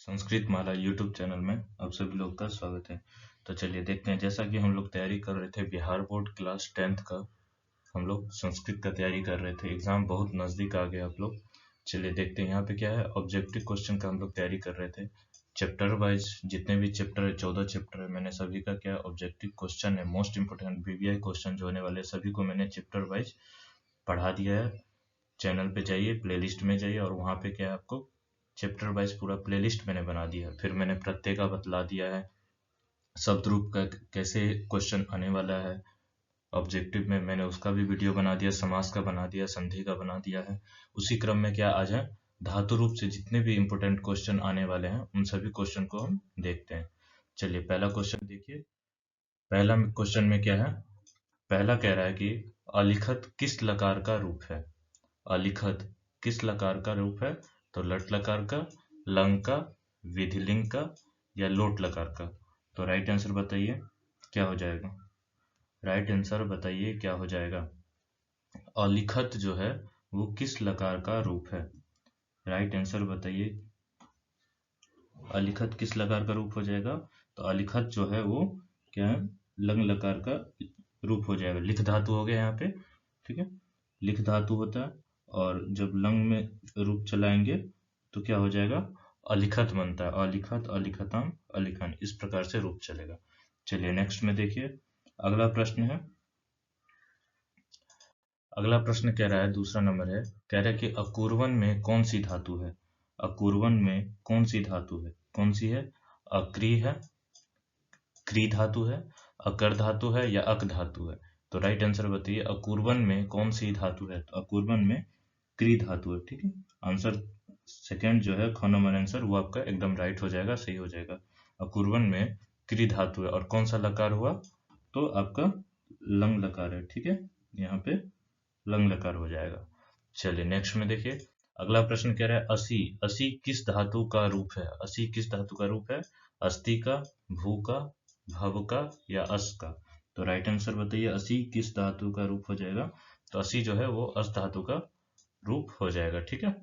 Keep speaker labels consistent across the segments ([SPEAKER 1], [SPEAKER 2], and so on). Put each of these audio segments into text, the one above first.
[SPEAKER 1] संस्कृत माला YouTube channel में आप सभी लोग का स्वागत है। तो चलिए देखते हैं, जैसा कि हम लोग तैयारी कर रहे थे बिहार बोर्ड क्लास 10th का, हम लोग संस्कृत का तैयारी कर रहे थे। एग्जाम बहुत नज़दीक आ गया आप लोग। चलिए देखते हैं यहाँ पे क्या है। ऑब्जेक्टिव क्वेश्चन का हम लोग तैयारी कर रहे थे। चैप्टर वाइज जितने भी चैप्टर है, 14 चैप्टर है, मैंने सभी का क्या ऑब्जेक्टिव क्वेश्चन है, मोस्ट इंपोर्टेंट बीबीआई क्वेश्चन जो होने वाले सभी को मैंने चैप्टर वाइज पढ़ा दिया है। चैनल पे जाइए, प्लेलिस्ट में जाइए और वहाँ पे क्या है आपको चैप्टर वाइज पूरा प्लेलिस्ट मैंने बना दिया है। फिर मैंने प्रत्यय का बतला दिया है, शब्द रूप का कैसे क्वेश्चन आने वाला है। ऑब्जेक्टिव में मैंने उसका भी वीडियो बना दिया, समास का बना दिया, संधि का बना दिया है। उसी क्रम में क्या आज है, धातु रूप से जितने भी इंपोर्टेंट क्वेश्चन आने वाले हैं उन सभी क्वेश्चन को हम देखते हैं। चलिए पहला क्वेश्चन देखिए। पहला क्वेश्चन में क्या है, पहला कह रहा है कि अलिखत किस लकार का रूप है। अलिखत किस लकार का रूप है? तो लट लकार का, लंग का, विधिलिंग का या लोट लकार का। तो राइट आंसर बताइए क्या हो जाएगा। राइट आंसर बताइए क्या हो जाएगा। अलिखत जो है वो किस लकार का रूप है। राइट आंसर बताइए। अलिखत किस लकार का रूप हो जाएगा? तो अलिखत जो है वो क्या है, लंग लकार का रूप हो जाएगा। लिख धातु हो गया यहाँ पे, ठीक है, लिख धातु होता है और जब लंग में रूप चलाएंगे तो क्या हो जाएगा, अलिखत बनता है। अलिखत, अलिखतम, अलिखन, इस प्रकार से रूप चलेगा। चलिए नेक्स्ट में देखिए। अगला प्रश्न है, अगला प्रश्न कह रहा है, दूसरा नंबर है, कह रहा है कि अकुर्वन में कौन सी धातु है। अकुर्वन में कौन सी धातु है? कौन सी है? अक्री है, क्री धातु है, अकर धातु है या अक धातु है। तो राइट आंसर बताइए, अकुर्वन में कौन सी धातु है। तो अकुर्वन में क्री धातु है, ठीक है। आंसर सेकंड जो है ख नंबर आंसर वो आपका एकदम राइट हो जाएगा, सही हो जाएगा। अकुर्वन में क्री धातु है और कौन सा लकार हुआ? तो आपका लंग लकार है, ठीक है, यहाँ पे लंग लकार हो जाएगा। चलिए नेक्स्ट में देखिए। अगला प्रश्न कह रहा है, असी, असी किस धातु का रूप है। असी किस धातु का रूप है? अस्थि का, भू का, भव का या अस का। तो राइट आंसर बताइए, असी किस धातु का रूप हो जाएगा। तो असी जो है वो अस धातु का रूप हो जाएगा, ठीक है।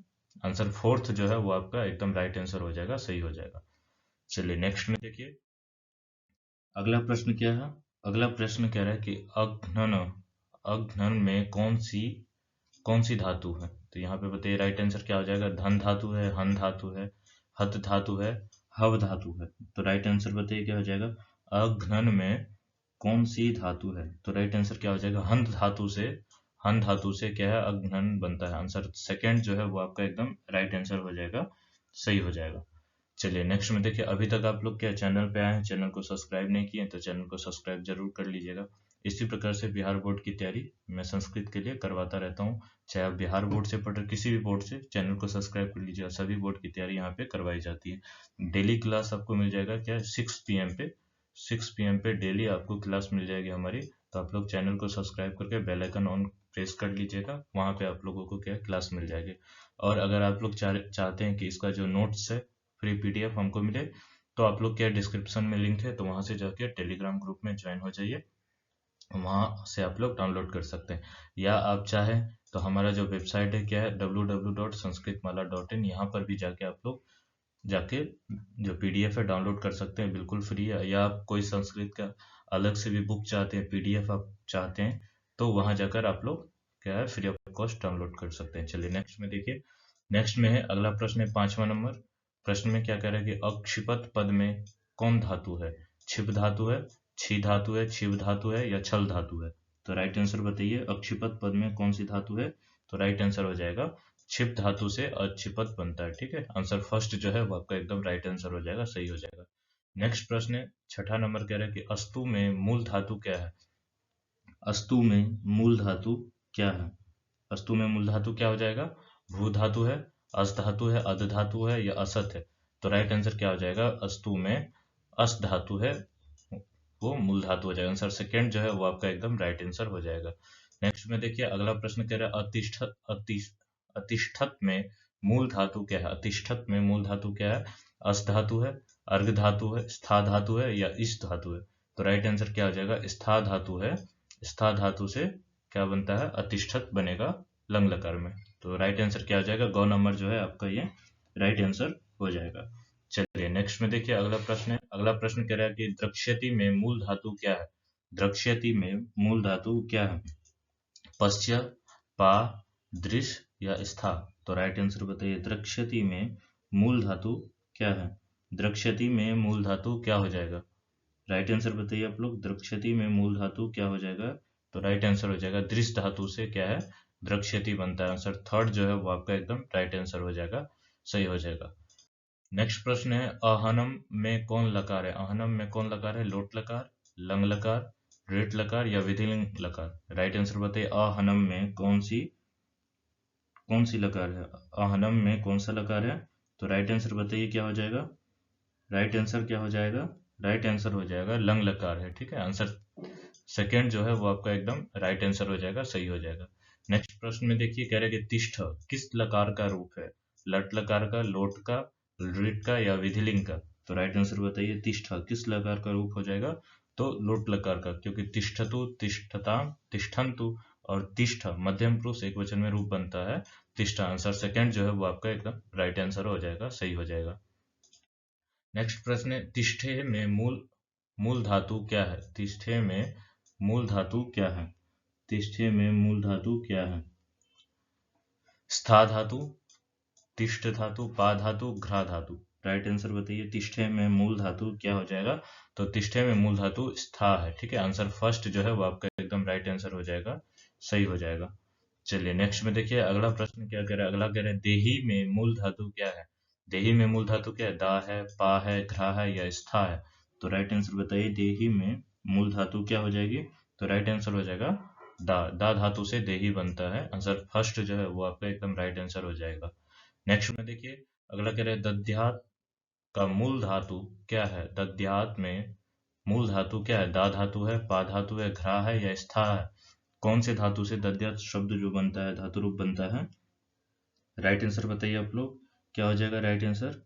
[SPEAKER 1] आंसर फोर्थ जो है वो आपका एकदम राइट आंसर हो जाएगा, सही हो जाएगा। चलिए नेक्स्ट में देखिए। अगला प्रश्न क्या है। अगला प्रश्न कह रहा है कि अघ्नन, अघ्नन में कौन सी धातु है। तो यहाँ पे बताइए राइट आंसर क्या हो जाएगा। धन धातु है, हन धातु है, हत धातु है, हव धातु है। तो राइट आंसर बताइए क्या हो जाएगा। अघ्नन में कौन सी धातु है। तो राइट आंसर क्या हो जाएगा। हन धातु से, हन धातु से क्या है, अघ्नन बनता है। आंसर सेकंड जो है वो आपका एकदम राइट आंसर हो जाएगा, सही हो जाएगा। चलिए नेक्स्ट में देखिए। अभी तक आप लोग क्या चैनल पे आए हैं, चैनल को सब्सक्राइब नहीं किए तो चैनल को सब्सक्राइब जरूर कर लीजिएगा। इसी प्रकार से बिहार बोर्ड की तैयारी मैं संस्कृत के लिए करवाता रहता हूँ। चाहे आप बिहार बोर्ड से पढ़ रहे, किसी भी बोर्ड से, चैनल को सब्सक्राइब कर लीजिए। सभी बोर्ड की तैयारी यहाँ पे करवाई जाती है। डेली क्लास आपको मिल जाएगा क्या, 6 PM पे, 6 PM पे डेली आपको क्लास मिल जाएगी हमारी। तो आप लोग चैनल को सब्सक्राइब करके बेल आइकन ऑन प्रेस कर लीजिएगा, वहाँ पे आप लोगों को क्या क्लास मिल जाएगी। और अगर आप लोग चाहते हैं कि इसका जो नोट्स है फ्री PDF हमको मिले, तो आप लोग क्या डिस्क्रिप्शन में लिंक है, तो वहां से जाके टेलीग्राम ग्रुप में ज्वाइन हो जाइए, वहां से आप लोग डाउनलोड कर सकते हैं। या आप चाहें तो हमारा जो वेबसाइट है क्या है, www.sanskritmala.in, यहाँ पर भी जाके आप लोग जाके जो PDF है डाउनलोड कर सकते हैं, बिल्कुल फ्री है। या आप कोई संस्कृत का अलग से भी बुक चाहते हैं, PDF आप चाहते हैं, तो वहां जाकर आप लोग क्या है फ्री ऑफ कॉस्ट डाउनलोड कर सकते हैं। चलिए नेक्स्ट में देखिए। नेक्स्ट में है, अगला प्रश्न है 5वां नंबर। प्रश्न में क्या कह रहा है कि अक्षिपत पद में कौन धातु है। छिप धातु है, छी धातु है, छिव धातु है या छल धातु है। तो राइट आंसर बताइए, अक्षिपत पद में कौन सी धातु है। तो राइट आंसर हो जाएगा छिप धातु से अक्षिपत बनता है, ठीक है। आंसर फर्स्ट जो है वो आपका एकदम राइट आंसर हो जाएगा, सही हो जाएगा। नेक्स्ट प्रश्न है 6ठा नंबर, कह रहा है कि अस्तु में मूल धातु क्या है। अस्तु में मूल धातु क्या है। अस्तु में मूल धातु क्या हो जाएगा। भू धातु है, अस धातु है, अध धातु है या असत है। तो राइट आंसर क्या हो जाएगा, अस्तु में अस धातु है, वो मूल धातु हो जाएगा। आंसर सेकंड जो है वो आपका एकदम राइट आंसर हो जाएगा। नेक्स्ट में देखिए। अगला प्रश्न कह रहा है अतिष्ठत में मूल धातु क्या है। अतिष्ठत में मूल धातु क्या है। अस धातु है, अर्घ धातु है, स्था धातु है या इस धातु है। तो राइट आंसर क्या हो जाएगा, स्था धातु है। स्था धातु से क्या बनता है, अतिष्ठत बनेगा लंग लकार में। तो राइट आंसर क्या हो जाएगा, गौ नंबर जो है आपका ये राइट आंसर हो जाएगा। चलिए नेक्स्ट में देखिए अगला प्रश्न है। अगला प्रश्न कह रहा है कि द्रक्ष्यति में मूल धातु क्या है? द्रक्ष्यति में मूल धातु क्या है? पश्च, पा, दृश या स्था? तो राइट आंसर बताइए। द्रक्ष्यति में मूल धातु क्या है? द्रक्ष्यति में मूल धातु क्या हो जाएगा? राइट आंसर बताइए आप लोग। द्रक्ष्यति में मूल धातु क्या हो जाएगा? तो राइट आंसर हो जाएगा दृश्य धातु से क्या है? द्रक्ष्यति बनता है। आंसर थर्ड जो है वो आपका एकदम राइट आंसर हो जाएगा, सही हो जाएगा। नेक्स्ट प्रश्न है आहनम में कौन लकार है? आहनम में कौन लकार है? लोट लकार, लंग लकार, रेट लकार या विधिलिंग लकार? राइट आंसर बताइए। आहनम में कौन सी लकार है? आहनम में कौन सा लकार है? तो राइट आंसर बताइए क्या हो जाएगा? राइट आंसर क्या हो जाएगा? राइट आंसर हो जाएगा लंग लकार है। ठीक है, आंसर सेकेंड जो है वो आपका एकदम राइट आंसर हो जाएगा, सही हो जाएगा। नेक्स्ट प्रश्न में देखिए कह रहे हैं कि तिष्ठ किस लकार का रूप है? लट लकार का, लोट का, लृट का या विधिलिंग का? तो राइट आंसर बताइए। तिष्ठ किस लकार का रूप हो जाएगा? तो लोट लकार का, क्योंकि तिष्ठतु, तिष्ठताम, तिष्ठन्तु और तिष्ठ मध्यम पुरुष एक वचन में रूप बनता है तिष्ठ। आंसर सेकेंड जो है वो आपका एकदम राइट आंसर हो जाएगा, सही हो जाएगा। नेक्स्ट प्रश्न है तिष्ठे में मूल धातु क्या है? तिष्ठे में मूल धातु क्या है? तिष्ठे में मूल धातु क्या है? स्था धातु, तिष्ठ धातु, पा धातु, घ्रा धातु? राइट आंसर बताइए। तिष्ठे में मूल धातु क्या हो जाएगा? तो तिष्ठे में मूल धातु स्था है। ठीक है, आंसर फर्स्ट जो है वो आपका एकदम राइट आंसर हो जाएगा, सही हो जाएगा। चलिए नेक्स्ट में देखिए अगला प्रश्न क्या कह रहा है। अगला कह रहा है देही में मूल धातु क्या है? देही में मूल धातु क्या है? दा है, पा है, घ्रा है या स्था है? तो राइट आंसर बताइए। देही में मूल धातु क्या हो जाएगी? तो राइट आंसर हो जाएगा दा धातु से देही बनता है। आंसर फर्स्ट जो है वो आपका एकदम राइट आंसर हो जाएगा। नेक्स्ट में देखिए अगला कह रहे हैं दध्यात का मूल धातु क्या है? दध्यात में मूल धातु क्या है? दा धातु है, पा धातु है, घ्रा है या स्था है? कौन से धातु से दध्यात शब्द जो बनता है, धातु रूप बनता है? राइट आंसर बताइए आप लोग, क्या हो जाएगा राइट आंसर?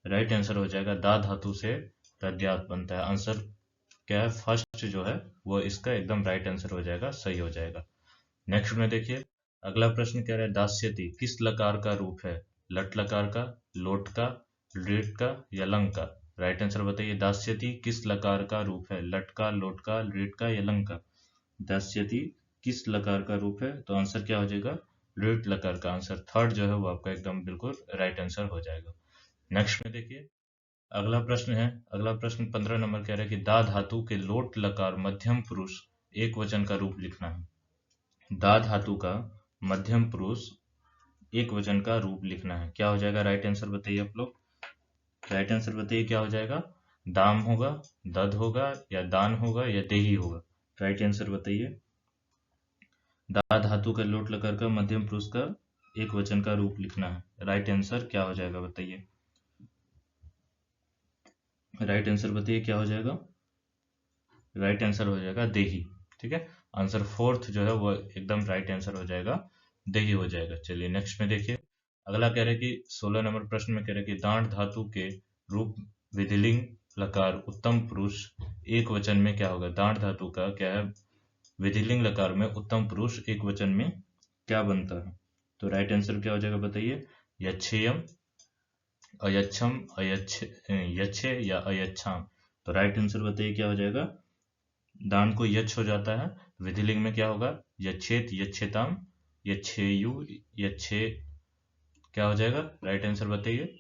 [SPEAKER 1] राइट आंसर हो जाएगा दा धातु से दध्यात बनता है। आंसर क्या है? फर्स्ट जो है वो इसका एकदम राइट आंसर हो जाएगा, सही हो जाएगा। नेक्स्ट में देखिए अगला प्रश्न कह रहा है दास्यति किस लकार का रूप है? लट लकार का, लोट का, लृट का या लंग का? राइट आंसर बताइए। दास्यति किस लकार का रूप है? लट का, लोट का, लृट का या लंग का? दास्यति किस लकार का रूप है? तो आंसर क्या हो जाएगा? लृट लकार का। आंसर थर्ड जो है वो आपका एकदम बिल्कुल राइट आंसर हो जाएगा। नेक्स्ट में देखिए अगला प्रश्न है। अगला प्रश्न 15 नंबर कह रहा है कि दा धातु के लोट लकार मध्यम पुरुष एक वचन का रूप लिखना है। दा धातु का मध्यम पुरुष एक वचन का रूप लिखना है, क्या हो जाएगा? राइट आंसर बताइए आप लोग। राइट आंसर बताइए क्या हो जाएगा? दाम होगा, दद होगा या दान होगा या देही होगा? राइट आंसर बताइए। दा धातु का लोट लकार का मध्यम पुरुष का एक वचन का रूप लिखना है। राइट आंसर क्या हो जाएगा बताइए। राइट आंसर बताइए क्या हो जाएगा? राइट आंसर हो जाएगा देही। ठीक है, आंसर फोर्थ जो है वो एकदम राइट आंसर हो जाएगा, देही हो जाएगा। चलिए नेक्स्ट में देखिए अगला कह रहे हैं कि 16 नंबर प्रश्न में कह रहे हैं कि दांड धातु के रूप विधिलिंग लकार उत्तम पुरुष एक वचन में क्या होगा? दांड धातु का क्या है? विधिलिंग लकार में उत्तम पुरुष एक वचन में क्या बनता है? तो राइट आंसर क्या हो जाएगा बताइए। यच्छेयम, अयच्छम, यच्छे या अयच्छाम? तो राइट आंसर बताइए क्या हो जाएगा। दान को यच्छ हो जाता है, विधिलिंग में क्या होगा? यच्छेत, यच्छेताम, यच्छेयु, यच्छे, क्या हो जाएगा? राइट आंसर बताइए।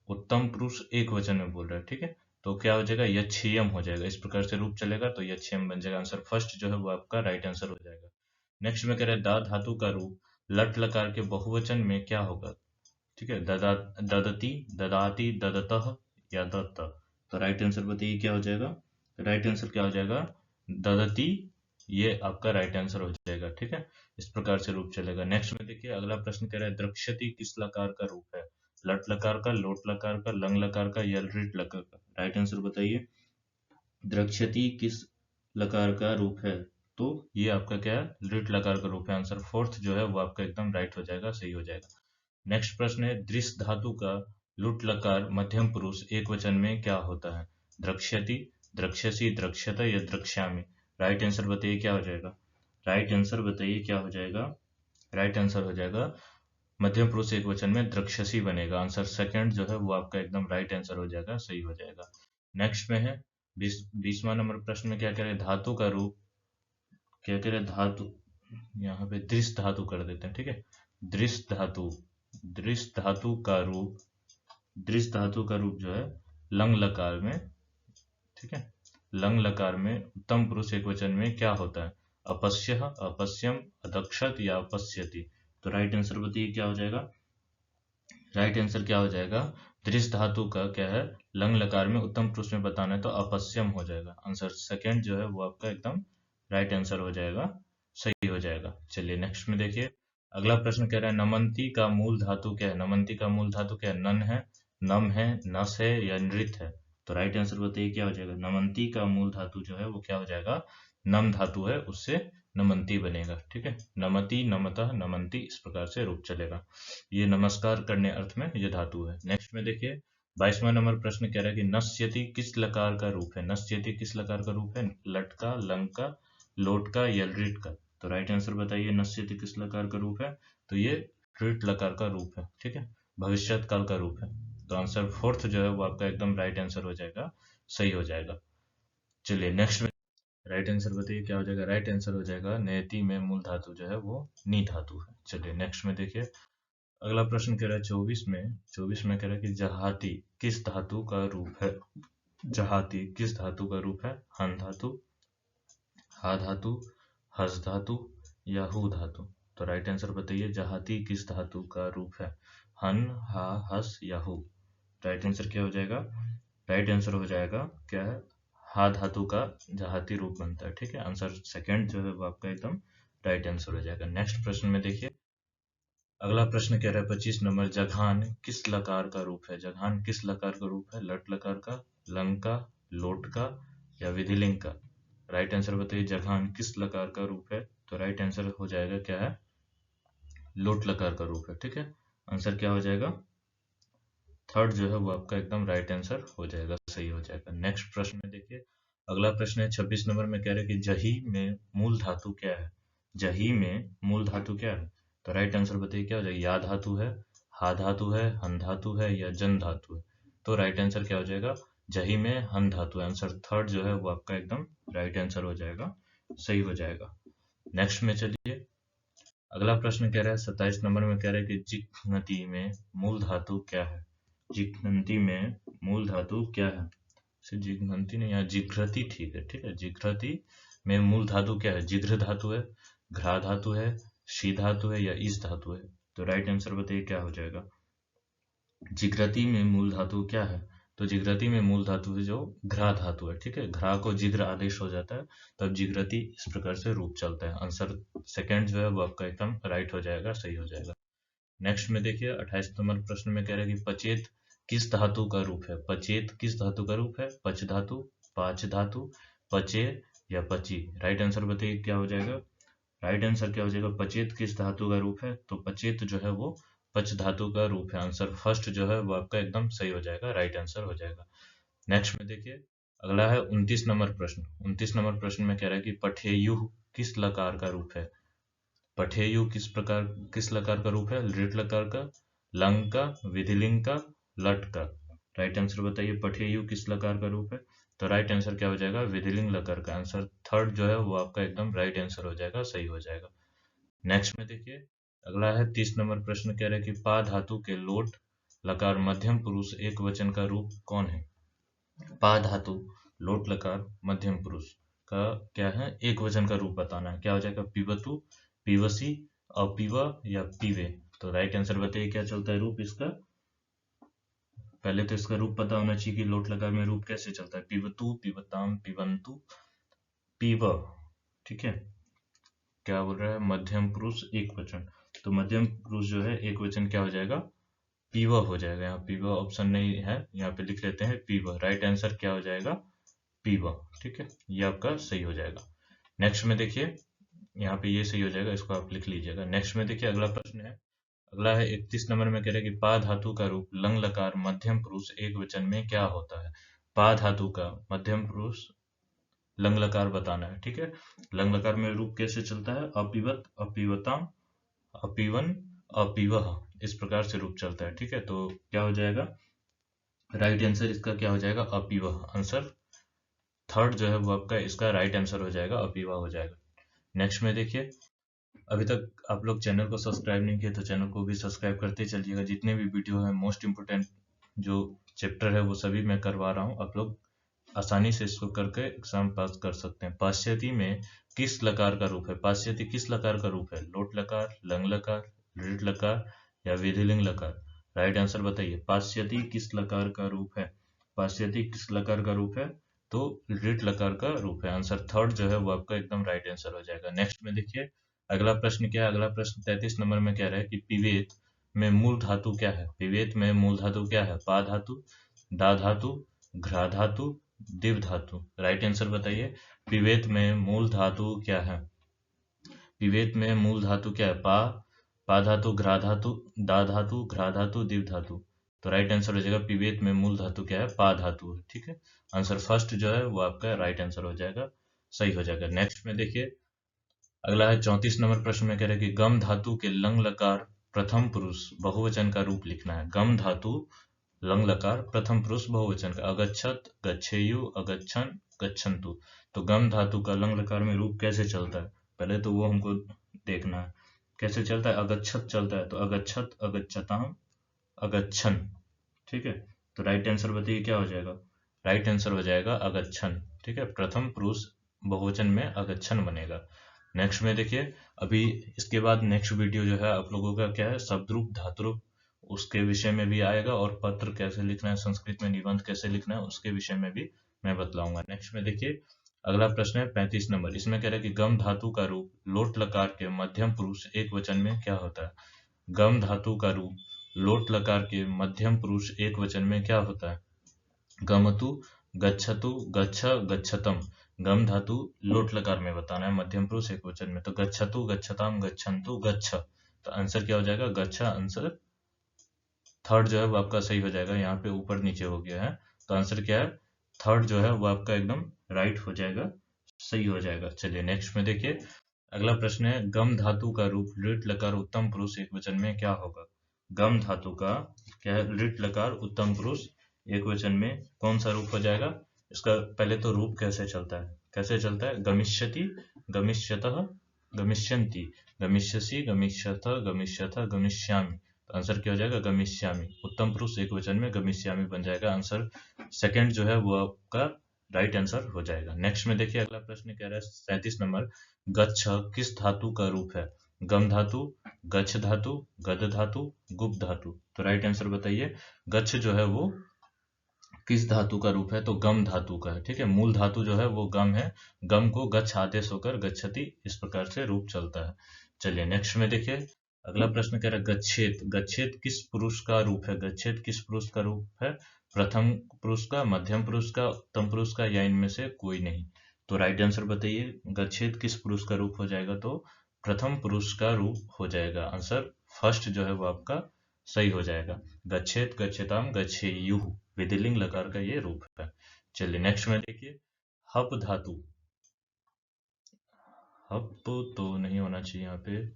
[SPEAKER 1] उत्तम पुरुष एक वचन में बोल रहा है, ठीक है, तो क्या हो जाएगा? यच्छेयम हो जाएगा। इस प्रकार से रूप चलेगा तो यच्छेयम बन जाएगा। आंसर फर्स्ट जो है वो आपका राइट आंसर हो जाएगा। नेक्स्ट में कह रहे हैं दा धातु का रूप लट लकार के बहुवचन में क्या होगा? ठीक है, ददा, ददती, ददाती, ददतः या दत्त? तो राइट आंसर बताइए क्या हो जाएगा। राइट आंसर क्या हो जाएगा? ददती, ये आपका राइट आंसर हो जाएगा। ठीक है, इस प्रकार से रूप चलेगा। नेक्स्ट में देखिए अगला प्रश्न कह रहा है द्रक्ष्यति किस लकार का रूप है? लट लकार का, लोट लकार का, लंग लकार का या लृट लकार का? राइट आंसर बताइए। द्रक्ष्यति किस लकार का रूप है? तो ये आपका क्या है? लृट लकार का रूप है। आंसर फोर्थ जो है वो आपका एकदम राइट हो जाएगा, सही हो जाएगा। नेक्स्ट प्रश्न है दृश धातु का लुट लकार मध्यम पुरुष एक वचन में क्या होता है? द्रक्ष्यति, द्रक्ष्यसि, द्रक्ष्यत या द्रक्ष्यामि? राइट आंसर बताइए क्या हो जाएगा। राइट आंसर बताइए क्या हो जाएगा। राइट आंसर हो जाएगा मध्यम पुरुष एक वचन में द्रक्षसी बनेगा। आंसर सेकंड जो है वो आपका एकदम राइट आंसर हो जाएगा, सही हो जाएगा। नेक्स्ट में है 20वां नंबर प्रश्न में क्या कह रहे हैं, धातु का रूप, क्या कह रहे हैं, धातु, यहाँ पे दृश्य धातु कर देते हैं, ठीक है। दृश्य धातु, दृश्य धातु का रूप, दृश्य धातु का रूप जो है लंग लकार में, ठीक है, लंग लकार में उत्तम पुरुष एक वचन में क्या होता है, अपश्यः, अपश्यम, अदक्षत या अपश्यति। तो राइट आंसर बताइए क्या हो जाएगा, राइट आंसर क्या हो जाएगा, दृश्य धातु का क्या है, लंग लकार में उत्तम पुरुष में बताना है तो अपश्यम हो जाएगा। आंसर सेकंड जो है वो आपका एकदम राइट आंसर हो जाएगा, सही हो जाएगा। चलिए नेक्स्ट में देखिए, अगला प्रश्न कह रहा है नमंती का मूल धातु क्या है, नमंती का मूल धातु क्या है, नन है, नम है, नस है या नृत है। तो राइट आंसर बताइए क्या हो जाएगा, नमंती का मूल धातु जो है वो क्या हो जाएगा, नम धातु है, उससे नमंती बनेगा, ठीक है। नमति, नमतः, नमंती, इस प्रकार से रूप चलेगा। ये नमस्कार करने अर्थ में ये धातु है। नेक्स्ट में देखिए 22वां नंबर प्रश्न कह रहा है कि नस्यति किस लकार का रूप है, नस्यति किस लकार का रूप है, लट का, लंग का, लोट का या लृट का। तो राइट आंसर बताइए नस्यति किस लकार का रूप है, तो ये लृट लकार का रूप है, ठीक है, भविष्यत काल का रूप है। तो आंसर फोर्थ जो है वो आपका एकदम राइट आंसर हो जाएगा, सही हो जाएगा। चलिए नेक्स्ट में राइट आंसर बताइए क्या हो जाएगा, राइट आंसर हो जाएगा नयति में मूल धातु जो है वो नी धातु है। चलिए नेक्स्ट में देखिए, अगला प्रश्न कह रहा है 24 में कह रहा है कि जहाती किस धातु का रूप है, जहाती किस धातु का रूप है, हन धातु, हा धातु, हस धातु या हु धातु। तो राइट आंसर बताइए जहाती किस धातु का रूप है, हन, हा, हस या हु। राइट आंसर क्या हो जाएगा, राइट आंसर हो जाएगा क्या है, हा धातु का जहाती रूप बनता है, ठीक है। आंसर सेकंड जो है वो आपका एकदम राइट आंसर हो जाएगा। नेक्स्ट प्रश्न में देखिए, अगला प्रश्न कह रहा है 25 नंबर, जघान किस लकार का रूप है, जघान किस लकार का रूप है, लट लकार का, लंग का, लोट का या विधिलिंग का। राइट आंसर बताइए जघान किस लकार का रूप है। तो राइट आंसर हो जाएगा क्या है, लोट लकार का रूप है, ठीक है। आंसर क्या हो जाएगा, थर्ड जो है वो आपका एकदम राइट आंसर हो जाएगा, सही हो जाएगा। नेक्स्ट प्रश्न में देखिए, अगला प्रश्न है 26 नंबर में कह रहे हैं कि जही में मूल धातु क्या है, जही में मूल धातु क्या है। तो राइट आंसर बताइए क्या हो जाएगा, या धातु है, हा धातु है, हन धातु है या जन धातु है। तो राइट आंसर क्या हो जाएगा, जही में हन धातु है। आंसर थर्ड जो है वो आपका एकदम राइट आंसर हो जाएगा, सही हो जाएगा। नेक्स्ट में चलिए, अगला प्रश्न कह रहा है 27 नंबर में कह रहा है कि जिघ्नति में मूल धातु क्या है, जिघ्नति में मूल धातु क्या है। जिघ्नति नहीं, यहाँ जिघ्रति ठीक है, ठीक है। जिघ्रति में मूल धातु क्या है, जिघ्र धातु है, घ्रा धातु है, शी धातु है या ईस धातु है। तो राइट आंसर बताइए क्या हो जाएगा, जिघ्रति में मूल धातु क्या है। तो जिघ्रति में मूल धातु है जो घ्रा धातु है, ठीक है। घ्रा को जिघ्र आदेश हो जाता है तब जिघ्रति इस प्रकार से रूप चलता है। आंसर सेकंड जो है वो आपका एकदम राइट हो जाएगा, सही हो जाएगा। नेक्स्ट में देखिए 28 नंबर प्रश्न में कह रहा है कि पचेत किस धातु का रूप है, पचेत किस धातु का रूप है, पच धातु, पाच धातु, पचे या पची। राइट आंसर बताइए क्या हो जाएगा, राइट आंसर क्या हो जाएगा, पचेत किस धातु का रूप है। तो पचेत जो है वो पच धातु का रूप है। आंसर फर्स्ट जो है वो आपका एकदम सही हो जाएगा, राइट आंसर हो जाएगा। नेक्स्ट में देखिए, अगला है 29 नंबर प्रश्न। 29 नंबर प्रश्न में कह रहा है कि पठेयुः किस लकार का रूप है, पठेयु किस लकार का रूप है, लृट लकार का, लंग का, विधिलिंग का, लट का। राइट आंसर बताइए पठेयु किस लकार का रूप है। तो राइट आंसर क्या हो जाएगा, विधिलिंग लकार का। आंसर थर्ड जो है वो आपका एकदम राइट आंसर हो जाएगा, सही हो जाएगा। नेक्स्ट में देखिए, अगला है 30 नंबर प्रश्न कह रहा है कि पा धातु के लोट लकार मध्यम पुरुष एक वचन का रूप कौन है। पा धातु लोट लकार मध्यम पुरुष का क्या है, एक वचन का रूप बताना है। क्या हो जाएगा, पिबतु, पीवसी, अपीवा या पीवे। तो राइट आंसर बताइए क्या चलता है रूप इसका। पहले तो इसका रूप पता होना चाहिए कि लोट लकार में रूप कैसे चलता है, पिबतु, पिबताम, पिबंतु, पीव, ठीक है। क्या बोल रहा है, मध्यम पुरुष एक वचन। तो मध्यम पुरुष जो है एक वचन क्या हो जाएगा, पीव हो जाएगा। यहाँ पीव ऑप्शन नहीं है, यहाँ पे लिख लेते हैं पीव। राइट आंसर क्या हो जाएगा, पीव, ठीक है, ये आपका सही हो जाएगा। नेक्स्ट में देखिए, यहाँ पे ये सही हो जाएगा, इसको आप लिख लीजिएगा। नेक्स्ट में देखिए अगला प्रश्न है, अगला है 31 नंबर में कह रहा है कि पा धातु का रूप लंग लकार मध्यम पुरुष एक वचन में क्या होता है। पा धातु का मध्यम पुरुष लंग लकार बताना है, ठीक है। लंग लकार में रूप कैसे चलता है, अपिवत, अपिवताम, अपिवन, अपिवह, इस प्रकार से रूप चलता है। ठीक है, तो क्या हो जाएगा राइट आंसर इसका, क्या हो जाएगा अपिवह। आंसर थर्ड जो है वो आपका इसका राइट आंसर हो जाएगा, अपिवह हो जाएगा। नेक्स्ट में देखिए, अभी तक आप लोग चैनल को सब्सक्राइब नहीं किए तो चैनल को भी सब्सक्राइब करते चलिएगा। जितने भी वीडियो है मोस्ट इम्पोर्टेंट जो चैप्टर है वो सभी मैं करवा रहा हूँ, आप लोग आसानी से इसको करके एग्जाम पास कर सकते हैं। पाश्चात्य में किस लकार का रूप है? पाश्चात्य किस लकार का रूप है? लोट लकार, लंग लकार, ऋट लकार या विधिलिंग लकार? राइट आंसर बताइए। पाश्चात्य किस लकार का रूप है? पाश्चात्य किस लकार का रूप है? तो ऋट लकार का रूप है। आंसर थर्ड जो है वो आपका एकदम राइट आंसर हो जाएगा। नेक्स्ट में देखिए, अगला प्रश्न क्या है? अगला प्रश्न 33 नंबर में कह रहा है कि पिवेत में मूल धातु क्या है? पिवेत में मूल धातु क्या है? पा धातु, दा धातु, घ्रा धातु, दिव धातु। राइट आंसर बताइए। पिवेत में मूल धातु क्या है? पिवेत में मूल धातु क्या है? पा धातु, घ्रा धातु, दा धातु, घ्रा धातु, दिव धातु। तो राइट आंसर हो जाएगा पिवेत में मूल धातु क्या है? पा धातु है। ठीक है, आंसर फर्स्ट जो है वो आपका राइट आंसर हो जाएगा, सही हो जाएगा। नेक्स्ट में देखिए, अगला है 34 नंबर प्रश्न में कह रहे हैं कि गम धातु के लंग लकार प्रथम पुरुष बहुवचन का रूप लिखना है। गम धातु लंग लकार प्रथम पुरुष बहुवचन का, अगच्छत, गच्छेयु, अगच्छन, गच्छन्तु। तो गम धातु का लंग लकार में रूप कैसे चलता है, पहले तो वो हमको देखना है। कैसे चलता है? अगच्छत चलता है, तो अगच्छत, अगच्छताम, अगच्छन। ठीक है, तो राइट आंसर बताइए क्या हो जाएगा? राइट आंसर हो जाएगा अगच्छन। ठीक है, प्रथम पुरुष बहुवचन में अगच्छन बनेगा। नेक्स्ट में देखिए, अभी इसके बाद नेक्स्ट वीडियो जो है आप लोगों का क्या है, शब्द रूप, धातु रूप, उसके विषय में भी आएगा, और पत्र कैसे लिखना है, संस्कृत में निबंध कैसे लिखना है उसके विषय में भी मैं बतलाऊंगा। नेक्स्ट में देखिए, अगला प्रश्न है 35 नंबर। इसमें कह रहा है कि गम धातु का रूप लोट लकार के मध्यम पुरुष एक वचन में क्या होता है? गम धातु का रूप लोट लकार के मध्यम पुरुष एक वचन में क्या होता है? गमतु, गच्छतु, गच्छ, गच्छतम। गम धातु लोट लकार में बताना है, मध्यम पुरुष एक वचन में। तो गच्छतु, गच्छताम, गच्छन्तु, गच्छ। तो आंसर क्या हो जाएगा? गच्छ। आंसर थर्ड जो है वो आपका सही हो जाएगा। यहाँ पे ऊपर नीचे हो गया है, तो आंसर क्या है? थर्ड जो है वो आपका एकदम राइट हो जाएगा, सही हो जाएगा। चलिए नेक्स्ट में देखिए, अगला प्रश्न है गम धातु का रूप लिट लकार उत्तम पुरुष एक वचन में क्या होगा? गम धातु का क्या है? लिट लकार उत्तम पुरुष एक वचन में कौन सा रूप हो जाएगा? इसका पहले तो रूप कैसे चलता है, कैसे चलता है? गमिष्यति, गमिष्यतः, गमिष्यन्ति, गमिष्यसि, गमिष्यथ, गमिष्यथ, गमिष्यामि। तो आंसर क्या हो जाएगा? गमिष्यामि। उत्तम पुरुष एक वचन में गमिष्यामि बन जाएगा। आंसर सेकंड जो है वो आपका राइट आंसर हो जाएगा। नेक्स्ट में देखिए, अगला प्रश्न कह रहा है 37 नंबर, गच्छ किस धातु का रूप है? गम धातु, गच्छ धातु, गद धातु, गुप धातु। तो राइट आंसर बताइए। गच्छ जो है वो किस धातु का रूप है? तो गम धातु का है। ठीक है, मूल धातु जो है वो गम है, गम को गच्छ आदेश होकर गच्छति, इस प्रकार से रूप चलता है। चलिए नेक्स्ट में देखिए, अगला प्रश्न कह रहा है गच्छेत। गच्छेत किस पुरुष का रूप है? गच्छेत किस पुरुष का रूप है? प्रथम पुरुष का, मध्यम पुरुष का, उत्तम पुरुष का, या इनमें से कोई नहीं? तो राइट आंसर बताइए, गच्छेत किस पुरुष का रूप हो जाएगा? तो प्रथम पुरुष का रूप हो जाएगा। आंसर फर्स्ट जो है वो आपका सही हो जाएगा। गच्छेत, गच्छताम, गच्छेयुः, विधिलिंग लकार का ये रूप है। चलिए नेक्स्ट में देखिए, हप धातु, हप तो नहीं होना चाहिए यहाँ पे,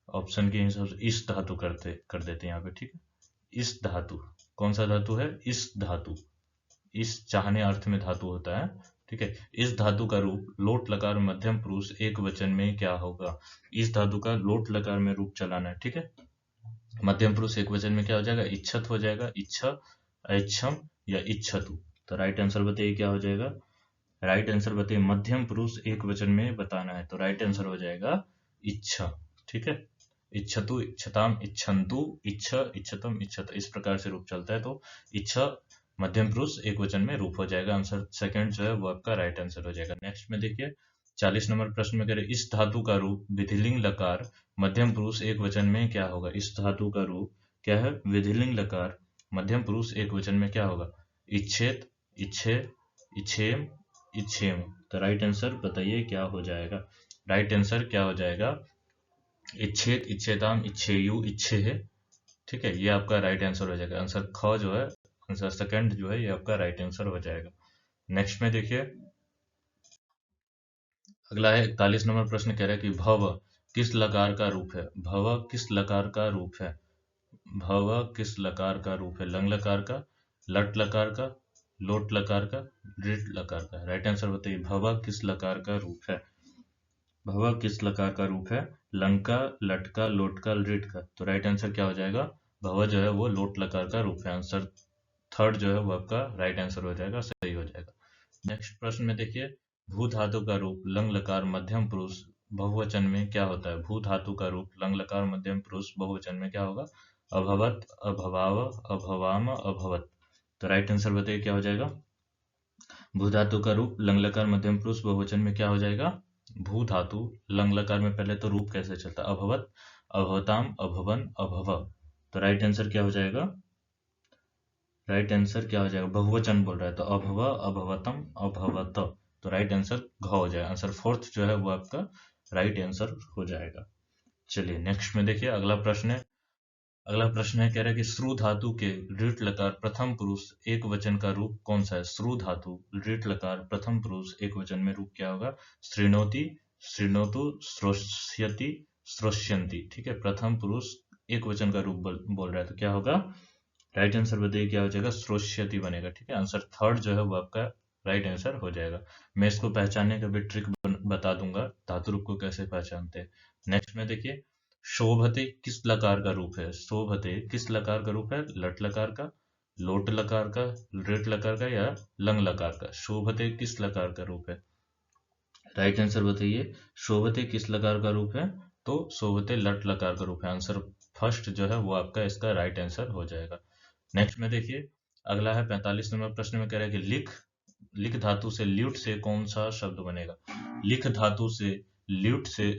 [SPEAKER 1] ऑप्शन के हिसाब से इस धातु कर देते हैं यहाँ पे। ठीक है, इस धातु, कौन सा धातु है? इस धातु, इस चाहने अर्थ में धातु होता है। ठीक है, इस धातु का रूप लोट लकार मध्यम पुरुष एक वचन में क्या होगा? इस धातु का लोट लकार में रूप चलाना है। ठीक है, मध्यम पुरुष एक वचन में क्या हो जाएगा? इच्छत हो जाएगा, इच्छा, ऐच्छम या इच्छतु। तो राइट आंसर बताइए क्या हो जाएगा? राइट आंसर बताइए, मध्यम पुरुष एक वचन में बताना है, तो राइट आंसर हो जाएगा इच्छा। ठीक है, इच्छतु, इच्छताम, इच्छन्तु, इच्छ, इच्छतम, इच्छत, इस प्रकार से रूप चलता है। तो इच्छा मध्यम पुरुष एक वचन में रूप हो जाएगा। आंसर सेकंड जो है वो आपका राइट आंसर हो जाएगा। नेक्स्ट में देखिए, 40 नंबर प्रश्न में कह रहे इस धातु का रूप विधिलिंग लकार मध्यम पुरुष एक वचन में क्या होगा? इस धातु का रूप क्या है? विधिलिंग लकार मध्यम पुरुष एक वचन में क्या होगा? इच्छेत, इच्छे, इच्छेम, इच्छेम। तो राइट आंसर बताइए क्या हो जाएगा? राइट आंसर क्या हो जाएगा? इच्छेत, इच्छेताम, इच्छेयु, इच्छे है। ठीक है, ये आपका राइट आंसर हो जाएगा। आंसर ख जो है, आंसर सेकंड जो है ये आपका राइट आंसर हो जाएगा। नेक्स्ट में देखिए, अगला है 41 नंबर प्रश्न कह रहा है कि भव किस लकार का रूप है? भव किस लकार का रूप है? भव किस लकार का रूप है? लंग लकार का, लट लकार का, लोट लकार का, दृढ़ लकार का? राइट आंसर बताइए। भव किस लकार का रूप है? भव किस लकार का रूप है? लंग का, लट का, लोट का, दृढ़ का? तो राइट आंसर क्या हो जाएगा? भव जो है वो लोट लकार का रूप है। आंसर थर्ड जो है वो आपका राइट आंसर हो जाएगा, सही हो जाएगा। नेक्स्ट प्रश्न में देखिए, भू धातु का रूप लंग लकार मध्यम पुरुष बहुवचन में क्या होता है? भू धातु का रूप लंग लकार मध्यम पुरुष बहुवचन में क्या होगा? अभवत, अभवाव, अभवाम, अभवत। तो राइट आंसर बताइए क्या हो जाएगा? भू धातु का रूप लंग लकार मध्यम पुरुष बहुवचन में क्या हो जाएगा? भू धातु लंग लकार में पहले तो रूप कैसे चलता है? अभवत, अभवताम, अभवन, अभव। तो राइट आंसर क्या हो जाएगा? राइट आंसर क्या हो जाएगा? बहुवचन बोल रहा है तो अभव, अभवतम, अभवत। तो राइट आंसर घ हो जाएगा। आंसर फोर्थ जो है वो आपका राइट आंसर हो जाएगा। चलिए नेक्स्ट में देखिए, अगला प्रश्न है। अगला प्रश्न है, कह रहा है कि श्रु धातु के दृढ़ लकार प्रथम पुरुष एक वचन का रूप कौन सा है? श्रु धातु दृढ़ लकार प्रथम पुरुष एक वचन में रूप क्या होगा? श्रृणोति, श्रृणोतु, श्रोष्यति, श्रोष्यन्ति। ठीक है, प्रथम पुरुष एक वचन का रूप बोल रहा है तो क्या होगा? राइट आंसर बताइए क्या हो जाएगा? श्रोष्यति बनेगा। ठीक है, आंसर थर्ड जो है वो आपका राइट आंसर हो जाएगा। मैं इसको पहचानने का भी ट्रिक बता दूंगा, धातु रूप को कैसे पहचानते हैं। नेक्स्ट में देखिए, शोभते किस लकार का रूप है? शोभते किस लकार का रूप है? लट लकार का, लोट लकार का, दृढ़ लकार का या लंग लकार का? शोभते किस लकार का रूप है? राइट आंसर बताइए। शोभते किस लकार का रूप है? तो शोभते लट लकार का रूप है। आंसर फर्स्ट जो है वो आपका इसका राइट आंसर हो जाएगा। नेक्स्ट में देखिए, अगला है 45 नंबर प्रश्न में कह रहा है कि लिख, लिख धातु से ल्यूट से कौन सा शब्द बनेगा? लिख धातु से ल्यूट से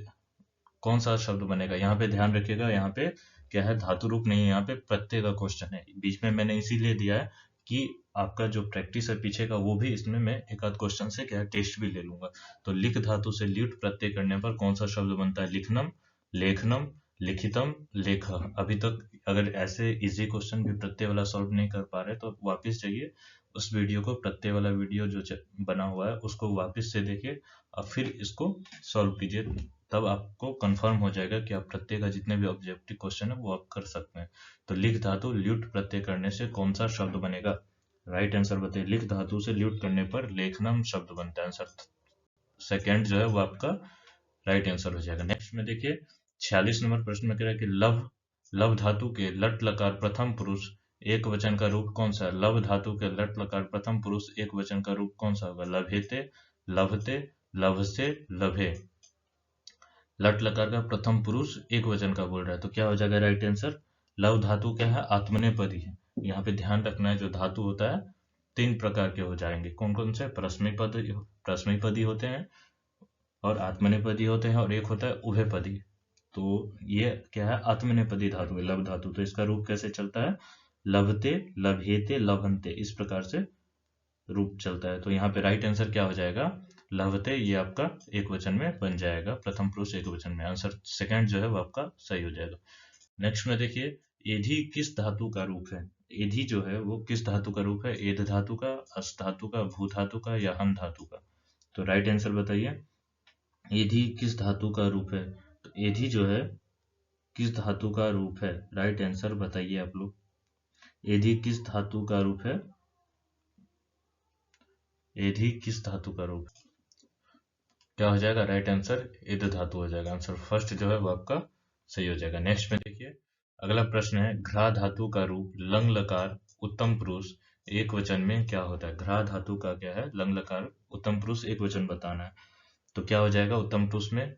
[SPEAKER 1] कौन सा शब्द बनेगा? यहाँ पे ध्यान रखिएगा, यहाँ पे क्या है, धातु रूप नहीं है, यहाँ पे प्रत्यय का क्वेश्चन है। बीच में मैंने इसीलिए दिया है कि आपका जो प्रैक्टिस है पीछे का वो भी इसमें मैं एक आध क्वेश्चन से क्या है टेस्ट भी ले लूंगा। तो लिख धातु से ल्यूट प्रत्यय करने पर कौन सा शब्द बनता है? लिखनम, लेखनम, लिखितम, लेख। अभी तक अगर ऐसे इजी क्वेश्चन भी प्रत्यय वाला सॉल्व नहीं कर पा रहे तो वापस जाइए उस वीडियो को, प्रत्यय वाला वीडियो जो बना हुआ है उसको वापस से देखिए और फिर इसको सॉल्व कीजिए। तब आपको कंफर्म हो जाएगा कि आप प्रत्यय का जितने भी ऑब्जेक्टिव क्वेश्चन है वो आप कर सकते हैं। तो लिख धातु ल्यूट प्रत्यय करने से कौन सा शब्द बनेगा? राइट आंसर बताइए। लिख धातु से ल्यूट करने पर लेखनम शब्द बनता है। आंसर सेकंड जो है वो आपका राइट आंसर हो जाएगा। नेक्स्ट में देखिए, 46 नंबर प्रश्न में कह रहा है कि लव, लव धातु के लट लकार प्रथम पुरुष एक वचन का रूप कौन सा है? लव धातु के लट लकार प्रथम पुरुष एक वचन का रूप कौन सा होगा? लभेते, लभते, लभसे, लभे। लट लकार का प्रथम पुरुष एक वचन का बोल रहा है तो क्या हो जाएगा राइट आंसर? लव धातु क्या है? आत्मनेपदी है। यहाँ पे ध्यान रखना है, जो धातु होता है तीन प्रकार के हो जाएंगे। कौन कौन से? परस्मैपदी होते हैं और आत्मनेपदी होते हैं और एक होता है उभयपदी। तो ये क्या है? आत्मनेपदी धातु है लव धातु। तो इसका रूप कैसे चलता है? लभते, लभेते, लभंते, इस प्रकार से रूप चलता है। तो यहाँ पे राइट आंसर क्या हो जाएगा? लभते, ये आपका एक वचन में बन जाएगा, प्रथम पुरुष एक वचन में। आंसर सेकंड जो है वो आपका सही हो जाएगा। नेक्स्ट में देखिए, एधी किस धातु का रूप है? एधी जो है वो किस धातु का रूप है? एध धातु का, अस धातु का, भू धातु का या हम धातु का? तो राइट आंसर बताइए। एधी किस धातु का रूप है? तो एधी जो है किस धातु का रूप है? राइट आंसर बताइए आप लोग। एधी किस धातु का रूप है? एधी किस धातु का रूप? क्या हो जाएगा राइट आंसर? एध धातु हो जाएगा। आंसर फर्स्ट जो है वो आपका सही हो जाएगा। नेक्स्ट में देखिए, अगला प्रश्न है, घ्रा धातु का रूप लंग लकार उत्तम पुरुष एक वचन में क्या होता है? घ्रा धातु का क्या है? लंग लकार उत्तम पुरुष एक वचन बताना है। तो क्या हो जाएगा? उत्तम पुरुष में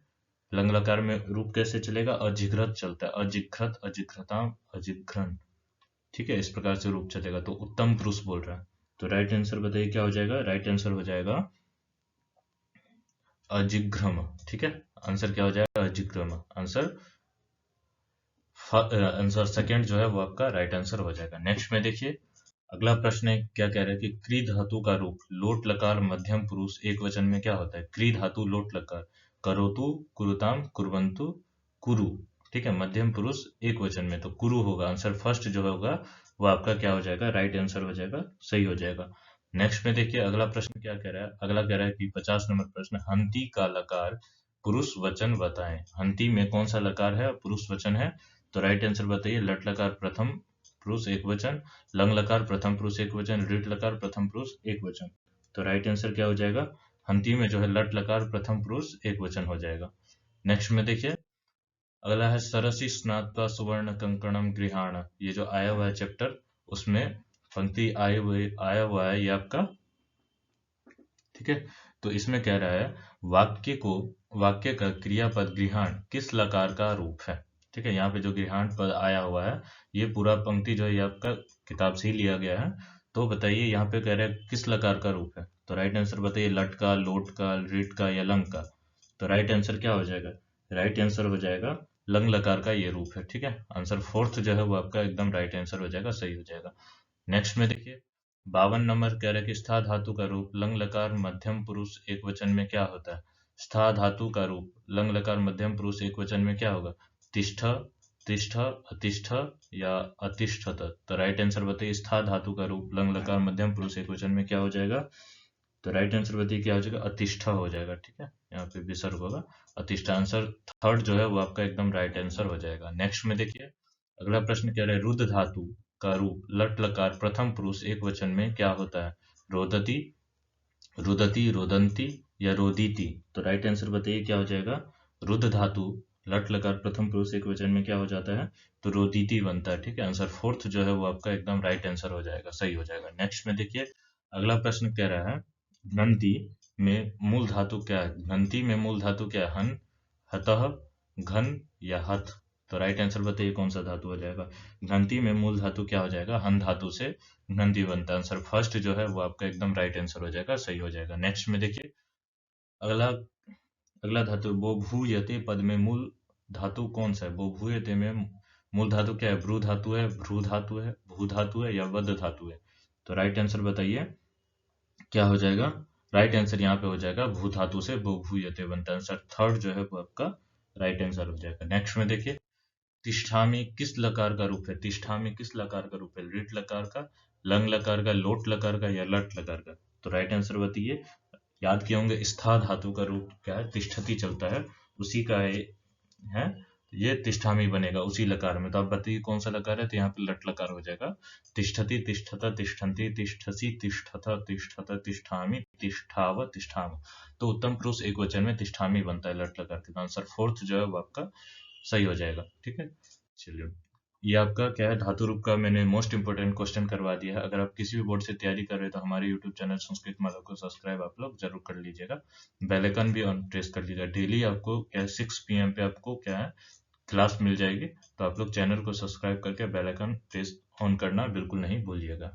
[SPEAKER 1] लंग लकार में रूप कैसे चलेगा? अजिघ्रत चलता है। अजिघ्रत, अजिघ्रताम, अजिघ्रन। ठीक है, इस प्रकार से रूप चलेगा। तो उत्तम पुरुष बोल रहा है तो राइट आंसर बताइए क्या हो जाएगा? राइट आंसर हो जाएगा अजिघ्रम। ठीक है, आंसर क्या हो जाएगा? अजिघ्रम। आंसर आंसर सेकंड जो है वो आपका राइट आंसर हो जाएगा। नेक्स्ट में देखिए, अगला प्रश्न है, क्या कह रहा है कि क्री धातु का रूप लोट लकार मध्यम पुरुष एक वचन में क्या होता है? क्री धातु लोट लकार, करोतु, कुरुताम, कुर्वन्तु, कुरु। ठीक है, मध्यम पुरुष एक वचन में तो कुरु होगा। आंसर फर्स्ट जो होगा वो आपका क्या हो जाएगा? राइट आंसर हो जाएगा, सही हो जाएगा। नेक्स्ट में देखिए, अगला प्रश्न क्या कह रहा है? अगला कह रहा है कि 50 नंबर प्रश्न, हंती का लकार पुरुष वचन बताएं। हंती में कौन सा लकार है, पुरुष वचन है, तो राइट आंसर बताइए। लट लकार प्रथम पुरुष एक वचन, लंग लकार प्रथम पुरुष एक वचन, ऋट लकार प्रथम पुरुष एक वचन। तो राइट आंसर क्या हो जाएगा, हंती में जो है लट लकार प्रथम पुरुष एक वचन हो जाएगा। नेक्स्ट में देखिए, अगला है सरसी स्नात्वा सुवर्ण कंकणम गृहाण। ये जो आया हुआ है चैप्टर, उसमें पंक्ति आया हुआ है ये आपका, ठीक है। तो इसमें कह रहा है वाक्य का क्रियापद गृहाण किस लकार का रूप है, ठीक है। यहाँ पे जो गृहाण पद आया हुआ है, ये पूरा पंक्ति जो है ये आपका किताब से ही लिया गया है। तो बताइए यहाँ पे कह रहा है किस लकार का रूप है, तो राइट आंसर बताइए। लट का, लोट का, ऋट का या लंग का। तो राइट आंसर क्या हो जाएगा, राइट आंसर हो जाएगा लंग लकार का ये रूप है, ठीक है। आंसर फोर्थ जो है वो आपका एकदम राइट आंसर हो जाएगा, सही हो जाएगा। नेक्स्ट में देखिए 52 नंबर कह रहा है कि स्था धातु का रूप लंग लकार मध्यम पुरुष एक वचन में क्या होता है। स्था धातु का रूप लंग लकार मध्यम पुरुष एक वचन में क्या होगा, तिष्ठ, तिष्ठ, अतिष्ठ या अतिष्ठत। तो राइट आंसर बताइए, स्था धातु का रूप लंग लकार मध्यम पुरुष एक वचन में क्या हो जाएगा, तो राइट आंसर बताइए क्या हो जाएगा, अतिष्ठ हो जाएगा, ठीक है। यहाँ पे विसर्ग होगा, अतिष्ठ। आंसर थर्ड जो है वो आपका एकदम राइट आंसर हो जाएगा। नेक्स्ट में देखिए, अगला प्रश्न कह रहा है रुद्ध धातु का रूप लट लकार प्रथम पुरुष एक वचन में क्या होता है, रोदती, रुदती, रोदंती या रोदीती। तो राइट आंसर बताइए क्या हो जाएगा, रुद्ध धातु लट लकार प्रथम पुरुष एक वचन में क्या हो जाता है, तो रोदीती बनता है, ठीक है। आंसर फोर्थ जो है वो आपका एकदम राइट आंसर हो जाएगा, सही हो जाएगा। नेक्स्ट में देखिए, अगला प्रश्न कह रहा है घ्नन्ति में मूल धातु क्या है, घ्नन्ति में मूल धातु क्या है, हन, हतः, घन या हथ। तो राइट आंसर बताइए कौन सा धातु हो जाएगा। घ्नन्ति में मूल धातु क्या हो जाएगा, हन धातु से घ्नन्ति बनता है। आंसर फर्स्ट जो है वो आपका एकदम राइट आंसर हो जाएगा, सही हो जाएगा। नेक्स्ट में देखिए, अगला अगला धातु बोभूयते पद में मूल धातु कौन सा है, बोभूयते में मूल धातु क्या है, भ्रू धातु है, भ्रू धातु है, भू धातु है या वद धातु है। तो राइट आंसर बताइए क्या हो जाएगा, राइट आंसर यहाँ पे हो जाएगा भू धातु से बोभूयते बनता है। आंसर थर्ड जो है वो आपका राइट आंसर हो जाएगा। नेक्स्ट में देखिए, तिष्ठामि किस लकार का रूप है, तिष्ठामि किस लकार का रूप है, ऋट लकार का, लंग लकार का, लोट लकार का या लट लकार का। तो राइट आंसर बताइए। याद किए होंगे स्था धातु का रूप क्या है, तिष्ठति चलता है, उसी का है ये तिष्ठामि बनेगा उसी लकार में। तो आप बताइए कौन सा लकार है, तो यहाँ पे लट लकार हो जाएगा। तिष्ठति, तिष्ठत, तिष्ठन्ति, तिष्ठसि, तिष्ठथ, तिष्ठत, तिष्ठामि, तिष्ठाव, तिष्ठाम। तो उत्तम पुरुष एक वचन में तिष्ठामि बनता है लट लकार के। आंसर फोर्थ जो है वो आपका सही हो जाएगा, ठीक है। चलिए, ये आपका क्या है, धातु रूप का मैंने मोस्ट इंपोर्टेंट क्वेश्चन करवा दिया है। अगर आप किसी भी बोर्ड से तैयारी कर रहे हैं तो हमारे यूट्यूब चैनल संस्कृत माला को सब्सक्राइब आप लोग जरूर कर लीजिएगा, बेल आइकन भी ऑन प्रेस कर लीजिएगा। डेली आपको क्या 6 PM पे आपको क्या है क्लास मिल जाएगी, तो आप लोग चैनल को सब्सक्राइब करके बेल आइकन प्रेस ऑन करना बिल्कुल नहीं भूलिएगा।